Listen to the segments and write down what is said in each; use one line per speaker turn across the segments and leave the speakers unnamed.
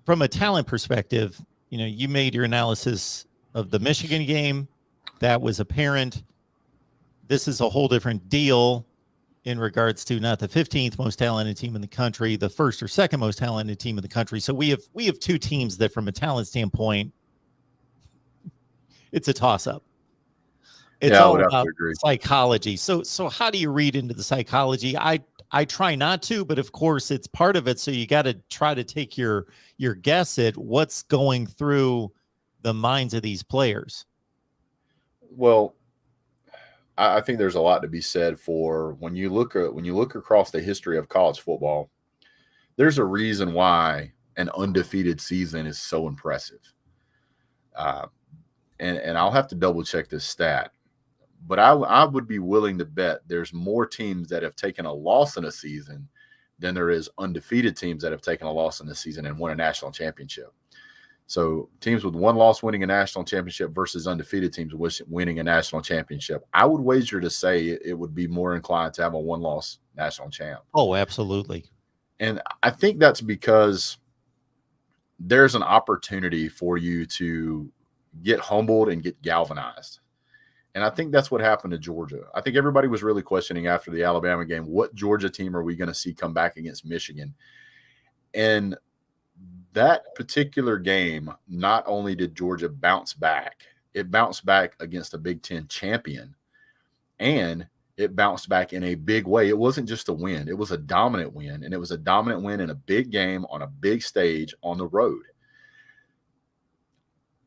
from a talent perspective, you made your analysis of the Michigan game. That was apparent. This is a whole different deal in regards to not the 15th most talented team in the country, the first or second most talented team in the country. So we have two teams that, from a talent standpoint, it's a toss-up. It's all about psychology. So how do you read into the psychology? I try not to, but of course it's part of it. So you got to try to take your guess at what's going through the minds of these players.
Well, I think there's a lot to be said for when you look across the history of college football. There's a reason why an undefeated season is so impressive. And I'll have to double check this stat, but I would be willing to bet there's more teams that have taken a loss in a season than there is undefeated teams that have taken a loss in the season and won a national championship. So teams with one loss winning a national championship versus undefeated teams winning a national championship. I would wager to say it would be more inclined to have a one-loss national champ.
Oh, absolutely.
And I think that's because there's an opportunity for you to get humbled and get galvanized. And I think that's what happened to Georgia. I think everybody was really questioning after the Alabama game, what Georgia team are we going to see come back against Michigan? And that particular game, not only did Georgia bounce back, it bounced back against a Big Ten champion, and it bounced back in a big way. It wasn't just a win. It was a dominant win, and it was a dominant win in a big game on a big stage on the road.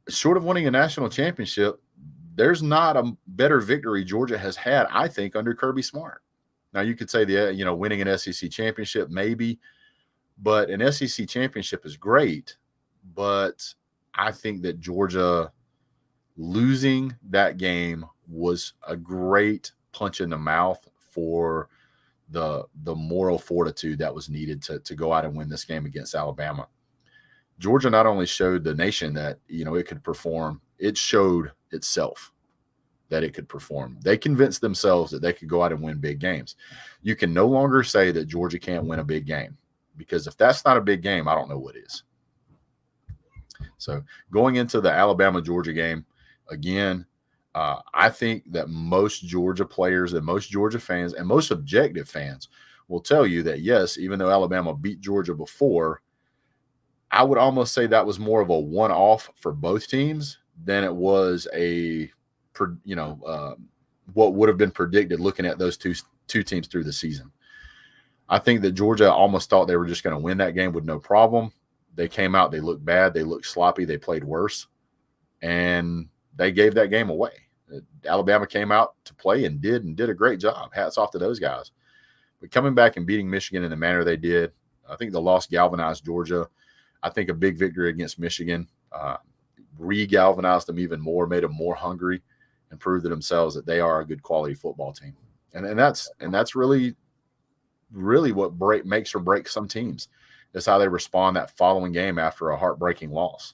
Short of winning a national championship, there's not a better victory Georgia has had, I think, under Kirby Smart. Now, you could say winning an SEC championship, maybe. But an SEC championship is great, but I think that Georgia losing that game was a great punch in the mouth for the moral fortitude that was needed to go out and win this game against Alabama. Georgia not only showed the nation that, it could perform, it showed itself that it could perform. They convinced themselves that they could go out and win big games. You can no longer say that Georgia can't win a big game. Because if that's not a big game, I don't know what is. So going into the Alabama-Georgia game, again, I think that most Georgia players and most Georgia fans and most objective fans will tell you that, yes, even though Alabama beat Georgia before, I would almost say that was more of a one-off for both teams than it was what would have been predicted looking at those two teams through the season. I think that Georgia almost thought they were just going to win that game with no problem. They came out, they looked bad, they looked sloppy, they played worse, and they gave that game away. Alabama came out to play and did a great job. Hats off to those guys. But coming back and beating Michigan in the manner they did, I think the loss galvanized Georgia. I think a big victory against Michigan re-galvanized them even more, made them more hungry, and proved to themselves that they are a good quality football team. And that's really what makes or breaks some teams. Is how they respond that following game after a heartbreaking loss.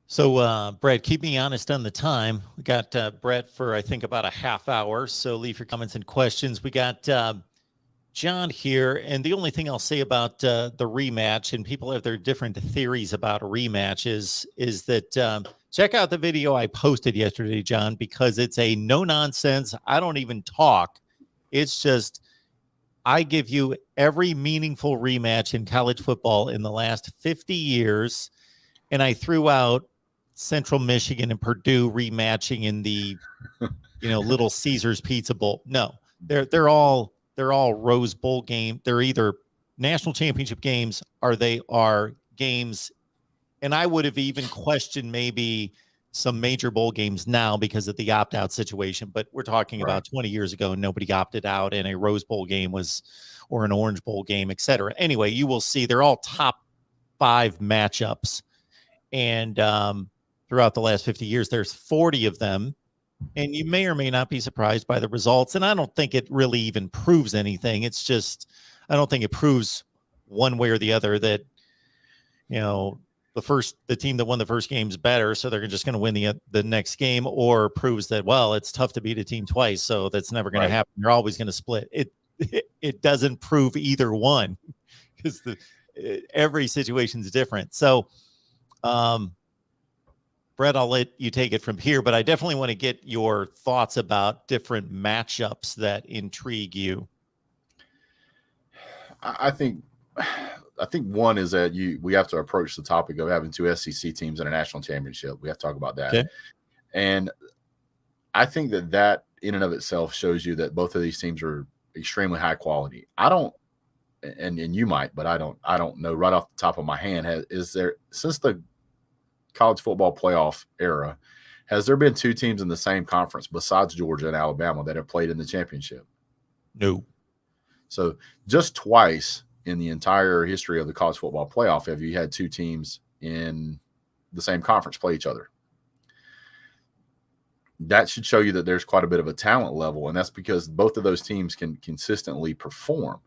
So, Brett, keep me honest on the time. We got Brett for, I think, about a half hour. So leave your comments and questions. We got John here. And the only thing I'll say about the rematch, and people have their different theories about a rematch, is that check out the video I posted yesterday, John, because it's a no-nonsense. I don't even talk. It's just I give you every meaningful rematch in college football in the last 50 years, and I threw out Central Michigan and Purdue rematching in the Little Caesars Pizza Bowl. No, they're all Rose Bowl game. They're either national championship games or they are games. And I would have even questioned maybe some major bowl games now because of the opt-out situation. But we're talking about 20 years ago, nobody opted out, and a Rose Bowl game or an Orange Bowl game, et cetera. Anyway, you will see they're all top 5 matchups. And throughout the last 50 years, there's 40 of them. And you may or may not be surprised by the results. And I don't think it really even proves anything. It's just, I don't think it proves one way or the other that, the team that won the first game is better, so they're just going to win the next game, or proves that, well, it's tough to beat a team twice, so that's never going to happen. You're always going to split. It doesn't prove either one. because every situation is different. So, Brett, I'll let you take it from here, but I definitely want to get your thoughts about different matchups that intrigue you.
I think one is that we have to approach the topic of having two SEC teams in a national championship. We have to talk about that.
Okay.
And I think that in and of itself shows you that both of these teams are extremely high quality. I don't, and you might, but I don't know right off the top of my hand, is there, since the college football playoff era, has there been two teams in the same conference besides Georgia and Alabama that have played in the championship?
No.
So just twice in the entire history of the college football playoff have you had two teams in the same conference play each other. That should show you that there's quite a bit of a talent level, and that's because both of those teams can consistently perform.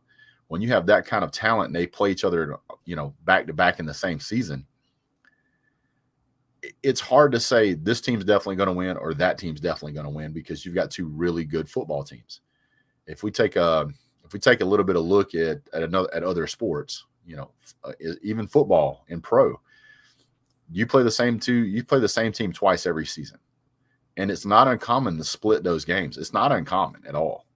When you have that kind of talent and they play each other, back to back in the same season, it's hard to say this team's definitely going to win or that team's definitely going to win, because you've got two really good football teams. If we take a little bit of look at other sports, even football and pro, you play the same team twice every season. And it's not uncommon to split those games. It's not uncommon at all.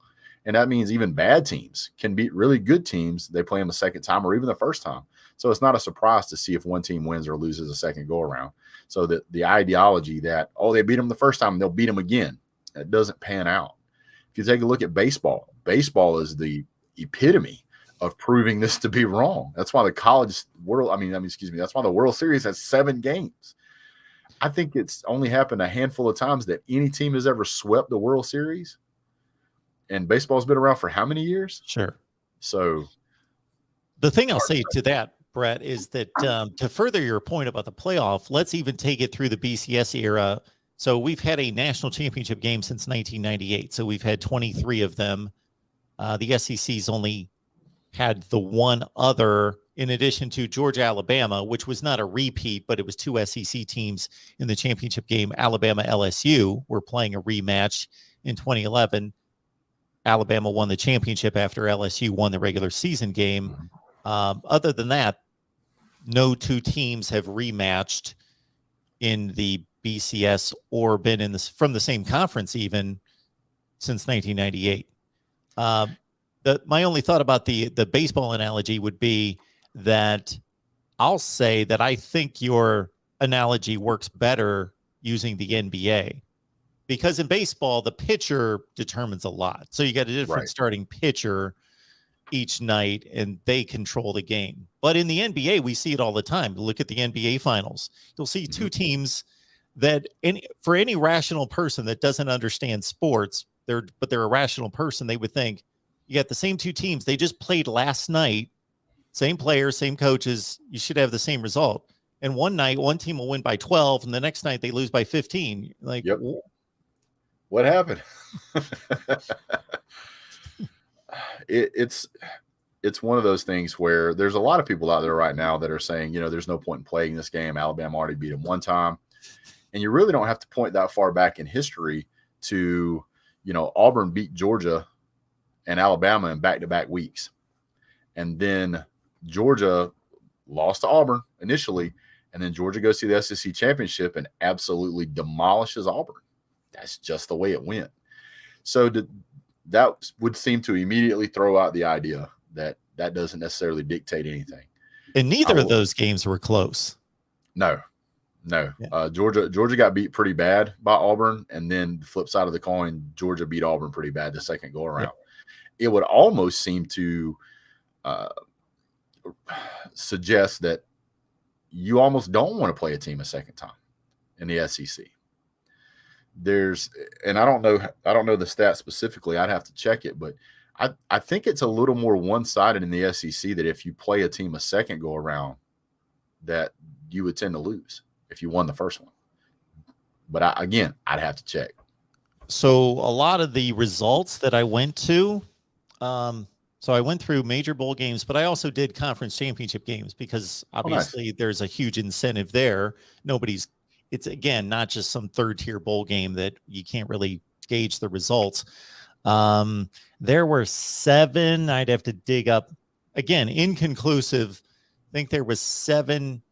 And that means even bad teams can beat really good teams. They play them a second time or even the first time. So it's not a surprise to see if one team wins or loses a second go around. So that the ideology that, they beat them the first time, they'll beat them again, that doesn't pan out. If you take a look at baseball is the epitome of proving this to be wrong. That's why that's why the World Series has 7 games. I think it's only happened a handful of times that any team has ever swept the World Series. And baseball's been around for how many years?
Sure.
So
the thing I'll say to that, Brett, is that to further your point about the playoff, let's even take it through the BCS era. So we've had a national championship game since 1998. So we've had 23 of them. The SEC's only had the one other, in addition to Georgia, Alabama, which was not a repeat, but it was 2 SEC teams in the championship game. Alabama, LSU were playing a rematch in 2011. Alabama won the championship after LSU won the regular season game. Other than that, no two teams have rematched in the BCS or been from the same conference even since 1998. My only thought about the baseball analogy would be that I'll say that I think your analogy works better using the NBA, because in baseball, the pitcher determines a lot. So you got a different starting pitcher each night and they control the game. But in the NBA, we see it all the time. Look at the NBA finals. You'll see two teams that for any rational person that doesn't understand sports, they're a rational person, they would think, you got the same two teams. They just played last night, same players, same coaches. You should have the same result. And one night, one team will win by 12, and the next night they lose by 15. Like,
yep. What happened? It's one of those things where there's a lot of people out there right now that are saying, there's no point in playing this game. Alabama already beat them one time. And you really don't have to point that far back in history to, Auburn beat Georgia and Alabama in back-to-back weeks. And then Georgia lost to Auburn initially, and then Georgia goes to the SEC championship and absolutely demolishes Auburn. That's just the way it went. So that would seem to immediately throw out the idea that doesn't necessarily dictate anything.
And neither of those games were close.
No.
Yeah.
Georgia got beat pretty bad by Auburn, and then the flip side of the coin, Georgia beat Auburn pretty bad the second go around. It would almost seem to suggest that you almost don't want to play a team a second time in the SEC. And I don't know the stat specifically. I'd have to check it, but I think it's a little more one-sided in the SEC that if you play a team a second go around, that you would tend to lose if you won the first one. But I'd have to check.
So a lot of the results that I went to, so I went through major bowl games, but I also did conference championship games, because obviously there's a huge incentive there. It's again, not just some third tier bowl game that you can't really gauge the results. There were 7, I'd have to dig up again, inconclusive. I think there was 7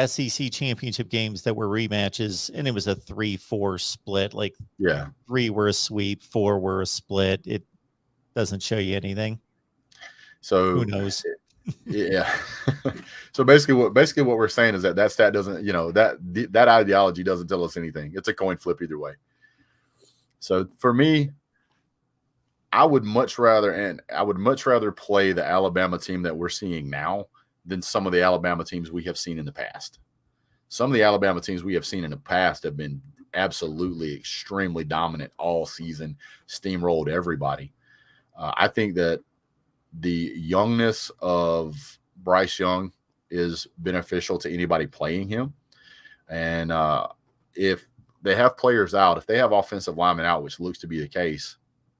SEC championship games that were rematches, and it was a 3-4 split. Like,
Yeah.
3 were a sweep, 4 were a split. It doesn't show you anything.
So
Who knows?
Yeah. So basically what we're saying is that stat doesn't, that ideology doesn't tell us anything. It's a coin flip either way. So for me, I would much rather play the Alabama team that we're seeing now than some of the Alabama teams we have seen in the past. Some of the Alabama teams we have seen in the past have been absolutely extremely dominant all season, steamrolled everybody. I think that the youngness of Bryce Young is beneficial to anybody playing him. And if they have players out, if they have offensive linemen out, which looks to be the case,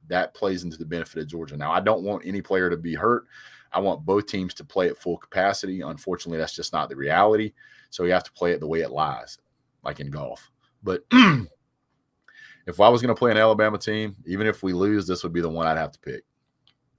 that plays into the benefit of Georgia. Now, I don't want any player to be hurt. I want both teams to play at full capacity. Unfortunately, that's just not the reality. So you have to play it the way it lies, like in golf. But if I was going to play an Alabama team, even if we lose, this would be the one I'd have to pick.